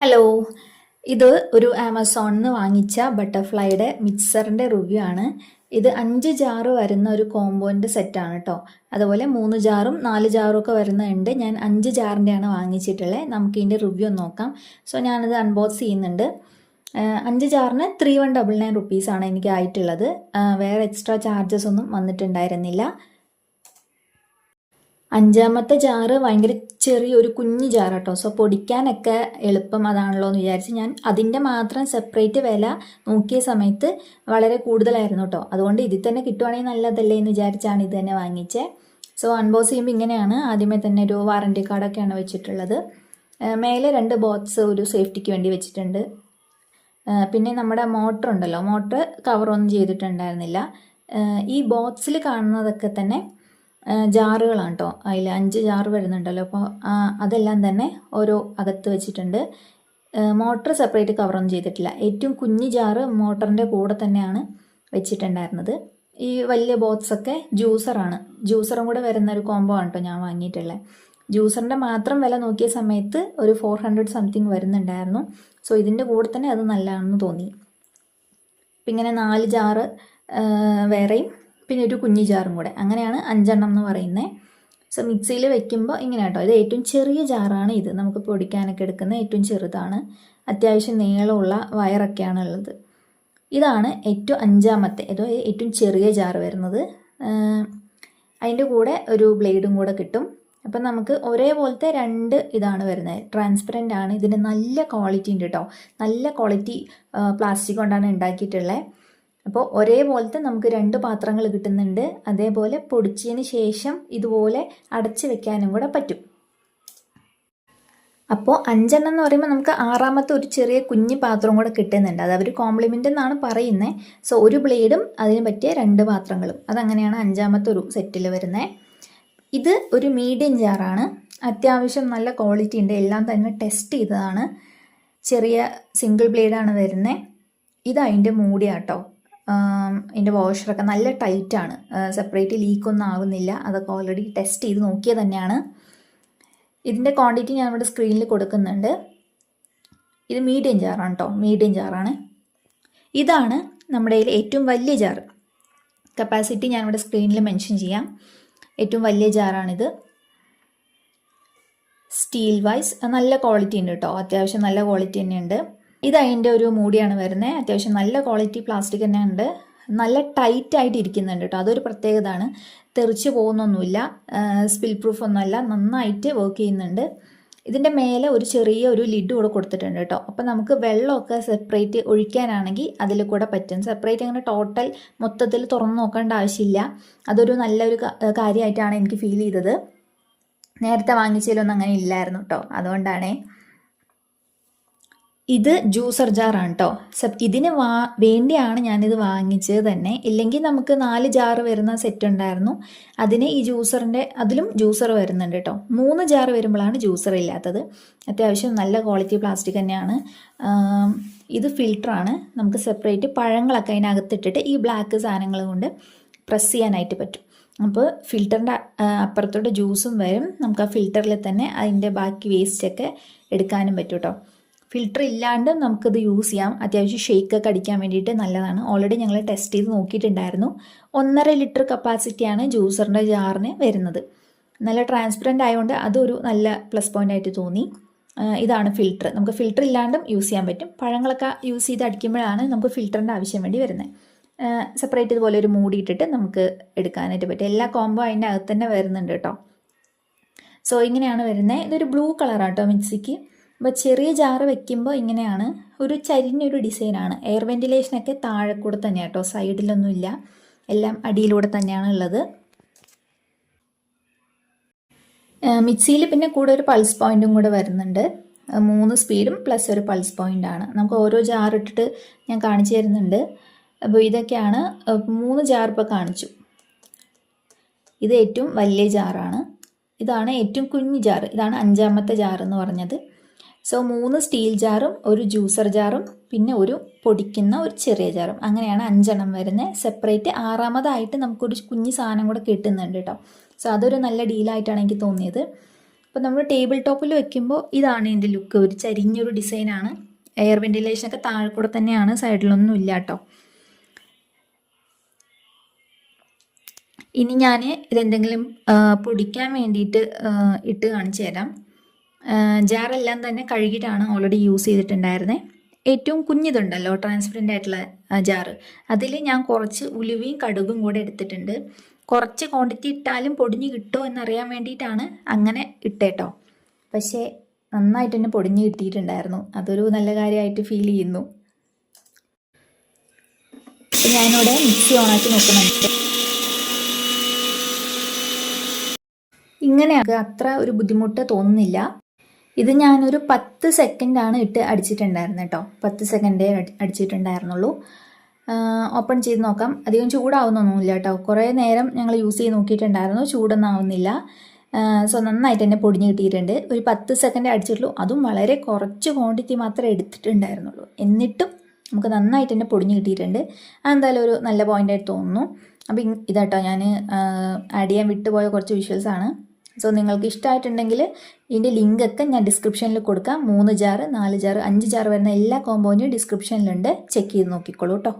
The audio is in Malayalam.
ഹലോ, ഇത് ഒരു ആമസോണിൽ നിന്ന് വാങ്ങിച്ച ബട്ടർഫ്ലൈയുടെ മിക്സറിൻ്റെ റിവ്യൂ ആണ്. ഇത് 5 ജാറ് വരുന്ന ഒരു കോമ്പോൻ്റെ സെറ്റാണ് കേട്ടോ. അതുപോലെ 3 ജാറും 4 ജാറും ഒക്കെ വരുന്നുണ്ട്. ഞാൻ 5 ജാറിൻ്റെയാണ് വാങ്ങിച്ചിട്ടുള്ളത്. നമുക്ക് ഇതിൻ്റെ റിവ്യൂ ഒന്ന് നോക്കാം. സോ ഞാനിത് അൺബോക്സ് ചെയ്യുന്നുണ്ട്. 5 ജാറിന് 3199 റുപ്പീസാണ് എനിക്ക് ആയിട്ടുള്ളത്. വേറെ എക്സ്ട്രാ ചാർജസ് ഒന്നും വന്നിട്ടുണ്ടായിരുന്നില്ല. 5ാമത്തെ ജാറ് ഭയങ്കര ചെറിയൊരു കുഞ്ഞു ജാറ് കേട്ടോ. സോ പൊടിക്കാനൊക്കെ എളുപ്പം അതാണല്ലോ എന്ന് വിചാരിച്ച് ഞാൻ അതിൻ്റെ മാത്രം സെപ്പറേറ്റ് വില നോക്കിയ സമയത്ത് വളരെ കൂടുതലായിരുന്നു കേട്ടോ. അതുകൊണ്ട് ഇതിൽ തന്നെ കിട്ടുവാണെങ്കിൽ നല്ലതല്ലേ എന്ന് വിചാരിച്ചാണ് ഇത് തന്നെ വാങ്ങിച്ചത്. സോ അൺബോക്സ് ചെയ്യുമ്പോൾ ഇങ്ങനെയാണ്. ആദ്യമേ തന്നെ ഒരു വാറൻറ്റി കാർഡൊക്കെയാണ് വെച്ചിട്ടുള്ളത്. മേലെ 2 ബോക്സ് ഒരു സേഫ്റ്റിക്ക് വേണ്ടി വെച്ചിട്ടുണ്ട്. പിന്നെ നമ്മുടെ മോട്ടർ ഉണ്ടല്ലോ, മോട്ടർ കവറൊന്നും ചെയ്തിട്ടുണ്ടായിരുന്നില്ല. ഈ ബോക്സിൽ കാണുന്നതൊക്കെ തന്നെ ജാറുകളാണ് കേട്ടോ. അതിൽ 5 ജാറ് വരുന്നുണ്ടല്ലോ. അപ്പോൾ അതെല്ലാം തന്നെ ഓരോ അകത്ത് വെച്ചിട്ടുണ്ട്. മോട്ടർ സെപ്പറേറ്റ് കവറൊന്നും ചെയ്തിട്ടില്ല. ഏറ്റവും കുഞ്ഞു ജാറ് മോട്ടറിൻ്റെ കൂടെ തന്നെയാണ് വെച്ചിട്ടുണ്ടായിരുന്നത്. ഈ വലിയ ബോക്സൊക്കെ ജ്യൂസറാണ്. ജ്യൂസറും കൂടെ വരുന്ന ഒരു കോംബോ ആണ് കേട്ടോ ഞാൻ വാങ്ങിയിട്ടുള്ളത്. ജ്യൂസറിൻ്റെ മാത്രം വില നോക്കിയ സമയത്ത് ഒരു 400 സംതിങ് വരുന്നുണ്ടായിരുന്നു. സോ ഇതിൻ്റെ കൂടെ തന്നെ അത് നല്ലതാണെന്ന് തോന്നി. അപ്പം ഇങ്ങനെ 4 ജാറ് വേറെയും പിന്നെ ഒരു കുഞ്ഞു ജാറും കൂടെ, അങ്ങനെയാണ് 5 എണ്ണം എന്ന് പറയുന്നത്. സോ മിക്സിയിൽ വെക്കുമ്പോൾ ഇങ്ങനെ കേട്ടോ. ഇത് ഏറ്റവും ചെറിയ ജാറാണ്. ഇത് നമുക്ക് പൊടിക്കാനൊക്കെ എടുക്കുന്ന ഏറ്റവും ചെറുതാണ്. അത്യാവശ്യം നീളമുള്ള വയറൊക്കെയാണ് ഉള്ളത്. ഇതാണ് ഏറ്റവും 5ാമത്തെ, ഏറ്റവും ചെറിയ ജാറ് വരുന്നത്. അതിൻ്റെ കൂടെ ഒരു ബ്ലേഡും കൂടെ കിട്ടും. അപ്പം നമുക്ക് ഒരേപോലത്തെ 2 ഇതാണ് വരുന്നത്. ട്രാൻസ്പെറൻ്റ് ആണ്. ഇതിന് നല്ല ക്വാളിറ്റി ഉണ്ട് കേട്ടോ. നല്ല ക്വാളിറ്റി പ്ലാസ്റ്റിക് കൊണ്ടാണ് ഉണ്ടാക്കിയിട്ടുള്ളത്. അപ്പോൾ ഒരേപോലത്തെ നമുക്ക് 2 പാത്രങ്ങൾ കിട്ടുന്നുണ്ട്. അതേപോലെ പൊടിച്ചതിന് ശേഷം ഇതുപോലെ അടച്ച് വെക്കാനും കൂടെ പറ്റും. അപ്പോൾ 5 എണ്ണം എന്ന് പറയുമ്പോൾ നമുക്ക് 6ാമത്തെ ഒരു ചെറിയ കുഞ്ഞു പാത്രവും കൂടെ കിട്ടുന്നുണ്ട്. അത് അവർ കോംപ്ലിമെൻ്റ് എന്നാണ് പറയുന്നത്. സോ ഒരു ബ്ലേഡും അതിന് പറ്റിയ 2 പാത്രങ്ങളും, അതങ്ങനെയാണ് 5ാമത്തെ ഒരു സെറ്റിൽ വരുന്നത്. ഇത് ഒരു മീഡിയം ജാറാണ്. അത്യാവശ്യം നല്ല ക്വാളിറ്റി ഉണ്ട്. എല്ലാം തന്നെ ടെസ്റ്റ് ചെയ്തതാണ്. ചെറിയ സിംഗിൾ ബ്ലേഡാണ് വരുന്നത്. ഇത് അതിൻ്റെ മൂടിയാട്ടോ. അതിൻ്റെ വാഷറൊക്കെ നല്ല ടൈറ്റാണ്. സെപ്പറേറ്റ് ലീക്കൊന്നും ആവുന്നില്ല. അതൊക്കെ ഓൾറെഡി ടെസ്റ്റ് ചെയ്ത് നോക്കിയത് തന്നെയാണ്. ഇതിൻ്റെ ക്വാണ്ടിറ്റി ഞാൻ ഇവിടെ സ്ക്രീനിൽ കൊടുക്കുന്നുണ്ട്. ഇത് മീഡിയം ജാറാണ് കേട്ടോ. മീഡിയം ജാറാണ്. ഇതാണ് നമ്മുടെ കയ്യിൽ ഏറ്റവും വലിയ ജാറ്. കപ്പാസിറ്റി ഞാൻ ഇവിടെ സ്ക്രീനിൽ മെൻഷൻ ചെയ്യാം. ഏറ്റവും വലിയ ജാറാണിത്. സ്റ്റീൽ വൈസ് നല്ല ക്വാളിറ്റി ഉണ്ട് കേട്ടോ. അത്യാവശ്യം നല്ല ക്വാളിറ്റി തന്നെയുണ്ട്. ഇത് അതിൻ്റെ ഒരു മൂടിയാണ് വരുന്നത്. അത്യാവശ്യം നല്ല ക്വാളിറ്റി പ്ലാസ്റ്റിക് തന്നെ ഉണ്ട്. നല്ല ടൈറ്റായിട്ട് ഇരിക്കുന്നുണ്ട് കേട്ടോ. അതൊരു പ്രത്യേകതയാണ്. തെറിച്ച് പോകുന്നൊന്നുമില്ല. സ്പിൽ പ്രൂഫ് ഒന്നുമല്ല. നന്നായിട്ട് വർക്ക് ചെയ്യുന്നുണ്ട്. ഇതിൻ്റെ മേലെ ഒരു ചെറിയ ലിഡ് കൂടെ കൊടുത്തിട്ടുണ്ട് കേട്ടോ. അപ്പോൾ നമുക്ക് വെള്ളമൊക്കെ സെപ്പറേറ്റ് ഒഴിക്കാനാണെങ്കിൽ അതിൽ കൂടെ പറ്റും. സെപ്പറേറ്റ് അങ്ങനെ ടോട്ടൽ മൊത്തത്തിൽ തുറന്ന് നോക്കേണ്ട ആവശ്യമില്ല. അതൊരു നല്ലൊരു കാര്യമായിട്ടാണ് എനിക്ക് ഫീൽ ചെയ്തത്. നേരത്തെ വാങ്ങിച്ചതിലൊന്നും അങ്ങനെ ഇല്ലായിരുന്നു കേട്ടോ. അതുകൊണ്ടാണേ. ഇത് ജ്യൂസർ ജാറാണ് കേട്ടോ. ഇതിന് വേണ്ടിയാണ് ഞാനിത് വാങ്ങിച്ചത് തന്നെ. ഇല്ലെങ്കിൽ നമുക്ക് 4 ജാറ് വരുന്ന സെറ്റ് ഉണ്ടായിരുന്നു. അതിന് ഈ അതിലും ജ്യൂസർ വരുന്നുണ്ട് കേട്ടോ. 3 ജാറ് വരുമ്പോഴാണ് ജ്യൂസർ ഇല്ലാത്തത്. അത്യാവശ്യം നല്ല ക്വാളിറ്റി പ്ലാസ്റ്റിക് തന്നെയാണ്. ഇത് ഫിൽറ്ററാണ്. നമുക്ക് സെപ്പറേറ്റ് പഴങ്ങളൊക്കെ അതിനകത്തിട്ടിട്ട് ഈ ബ്ലാക്ക് സാധനങ്ങൾ കൊണ്ട് പ്രസ് ചെയ്യാനായിട്ട് പറ്റും. അപ്പോൾ ഫിൽറ്ററിൻ്റെ അപ്പുറത്തോട്ട് ജ്യൂസും വരും. നമുക്ക് ആ ഫിൽറ്ററിൽ തന്നെ അതിൻ്റെ ബാക്കി വേസ്റ്റൊക്കെ എടുക്കാനും പറ്റും കേട്ടോ. ഫിൽറ്റർ ഇല്ലാണ്ട് നമുക്കിത് യൂസ് ചെയ്യാം. അത്യാവശ്യം ഷേക്കൊക്കെ അടിക്കാൻ വേണ്ടിയിട്ട് നല്ലതാണ്. ഓൾറെഡി ഞങ്ങൾ ടെസ്റ്റ് ചെയ്ത് നോക്കിയിട്ടുണ്ടായിരുന്നു. 1.5 ലിറ്റർ കപ്പാസിറ്റിയാണ് ജ്യൂസറിൻ്റെ ജാറിന് വരുന്നത്. നല്ല ട്രാൻസ്പെറൻ്റ് ആയതുകൊണ്ട് അതൊരു നല്ല പ്ലസ് പോയിൻ്റ് ആയിട്ട് തോന്നി. ഇതാണ് ഫിൽറ്റർ. നമുക്ക് ഫിൽറ്റർ ഇല്ലാണ്ടും യൂസ് ചെയ്യാൻ പറ്റും. പഴങ്ങളൊക്കെ യൂസ് ചെയ്ത് അടിക്കുമ്പോഴാണ് നമുക്ക് ഫിൽറ്ററിൻ്റെ ആവശ്യം വേണ്ടി വരുന്നത്. സെപ്പറേറ്റ് ഇതുപോലെ ഒരു മൂടിയിട്ടിട്ട് നമുക്ക് എടുക്കാനായിട്ട് പറ്റും. എല്ലാ കോംബോ അതിൻ്റെ അകത്ത് തന്നെ വരുന്നുണ്ട് കേട്ടോ. സോ ഇങ്ങനെയാണ് വരുന്നത്. ഇതൊരു ബ്ലൂ കളറാണ് കേട്ടോ മിക്സിക്ക്. അപ്പോൾ ചെറിയ ജാറ് വെക്കുമ്പോൾ ഇങ്ങനെയാണ്. ഒരു ചരിഞ്ഞൊരു ഡിസൈനാണ്. എയർ വെൻറ്റിലേഷനൊക്കെ താഴെ കൂടെ തന്നെയാണ് കേട്ടോ. സൈഡിലൊന്നുമില്ല. എല്ലാം അടിയിലൂടെ തന്നെയാണ് ഉള്ളത്. മിക്സിയിൽ പിന്നെ കൂടെ ഒരു പൾസ് പോയിൻറ്റും കൂടെ വരുന്നുണ്ട്. 3 സ്പീഡും പ്ലസ് ഒരു പൾസ് പോയിൻ്റാണ്. നമുക്ക് ഓരോ ജാറിട്ടിട്ട് ഞാൻ കാണിച്ചു തരുന്നുണ്ട്. അപ്പോൾ ഇതൊക്കെയാണ് 3 ജാർ ഇപ്പോൾ കാണിച്ചു. ഇത് ഏറ്റവും വലിയ ജാറാണ്. ഇതാണ് ഏറ്റവും കുഞ്ഞു ജാറ്. ഇതാണ് 5ാമത്തെ ജാർ എന്ന് പറഞ്ഞത്. സോ 3 സ്റ്റീൽ ജാറും ഒരു ജ്യൂസർ ജാറും പിന്നെ ഒരു പൊടിക്കുന്ന ഒരു ചെറിയ ജാറും, അങ്ങനെയാണ് 5 എണ്ണം വരുന്നത്. സെപ്പറേറ്റ് 6ാമതായിട്ട് നമുക്കൊരു കുഞ്ഞു സാധനം കൂടെ കിട്ടുന്നുണ്ട് കേട്ടോ. സോ അതൊരു നല്ല ഡീലായിട്ടാണ് എനിക്ക് തോന്നിയത്. അപ്പോൾ നമ്മൾ ടേബിൾ ടോപ്പിൽ വെക്കുമ്പോൾ ഇതാണ് ഇതിൻ്റെ ലുക്ക്. ഒരു ചരിഞ്ഞൊരു ഡിസൈനാണ്. എയർ വെൻറ്റിലേഷനൊക്കെ താഴെ കൂടെ തന്നെയാണ്, സൈഡിലൊന്നും ഇല്ല കേട്ടോ. ഇനി ഞാൻ ഇതെന്തെങ്കിലും പൊടിക്കാൻ വേണ്ടിയിട്ട് ഇട്ട് കാണിച്ചു തരാം. ജാറെല്ലാം തന്നെ കഴുകിയിട്ടാണ് ഓൾറെഡി യൂസ് ചെയ്തിട്ടുണ്ടായിരുന്നത്. ഏറ്റവും കുഞ്ഞിതുണ്ടല്ലോ ട്രാൻസ്പെറൻ്റ് ആയിട്ടുള്ള ജാറ്, അതിൽ ഞാൻ കുറച്ച് ഉലുവയും കടുകും കൂടെ എടുത്തിട്ടുണ്ട്. കുറച്ച് ക്വാണ്ടിറ്റി ഇട്ടാലും പൊടിഞ്ഞ് കിട്ടുമോ എന്നറിയാൻ വേണ്ടിയിട്ടാണ് അങ്ങനെ ഇട്ടേട്ടോ. പക്ഷേ നന്നായിട്ട് തന്നെ പൊടിഞ്ഞ് കിട്ടിയിട്ടുണ്ടായിരുന്നു. അതൊരു നല്ല കാര്യമായിട്ട് ഫീൽ ചെയ്യുന്നു. അപ്പോൾ ഞാനിവിടെ മിക്സി ഓണാക്കി നോക്കുന്നുണ്ട്. ഇങ്ങനെയൊക്കെ അത്ര ഒരു ബുദ്ധിമുട്ട് തോന്നുന്നില്ല. ഇത് ഞാനൊരു 10 സെക്കൻഡാണ് ഇട്ട് അടിച്ചിട്ടുണ്ടായിരുന്നത് കേട്ടോ. 10 സെക്കൻഡേ അടിച്ചിട്ടുണ്ടായിരുന്നുള്ളൂ. ഓപ്പൺ ചെയ്ത് നോക്കാം. അധികം ചൂടാവുന്നൊന്നുമില്ല കേട്ടോ. കുറേ നേരം ഞങ്ങൾ യൂസ് ചെയ്ത് നോക്കിയിട്ടുണ്ടായിരുന്നു, ചൂടൊന്നും ആവുന്നില്ല. സോ നന്നായിട്ട് തന്നെ പൊടിഞ്ഞ് കിട്ടിയിട്ടുണ്ട്. ഒരു 10 സെക്കൻഡ് അടിച്ചിട്ടുള്ളൂ, അതും വളരെ കുറച്ച് ക്വാണ്ടിറ്റി മാത്രമേ എടുത്തിട്ടുണ്ടായിരുന്നുള്ളൂ. എന്നിട്ടും നമുക്ക് നന്നായിട്ട് തന്നെ പൊടിഞ്ഞ് കിട്ടിയിട്ടുണ്ട്. അതെന്തായാലും ഒരു നല്ല പോയിൻ്റായിട്ട് തോന്നുന്നു. അപ്പോൾ ഇതാട്ടോ ഞാൻ ആഡ് ചെയ്യാൻ വിട്ടുപോയ കുറച്ച് വിഷ്വൽസാണ്. സോ നിങ്ങൾക്ക് ഇഷ്ടമായിട്ടുണ്ടെങ്കിൽ ഇതിൻ്റെ ലിങ്കൊക്കെ ഞാൻ ഡിസ്ക്രിപ്ഷനിൽ കൊടുക്കാം. 3 ജാറ്, 4 ജാറ്, 5 ജാറ് വരുന്ന എല്ലാ കോമ്പോയിൻ്റും ഡിസ്ക്രിപ്ഷനിലുണ്ട്. ചെക്ക് ചെയ്ത് നോക്കിക്കോളൂ കേട്ടോ.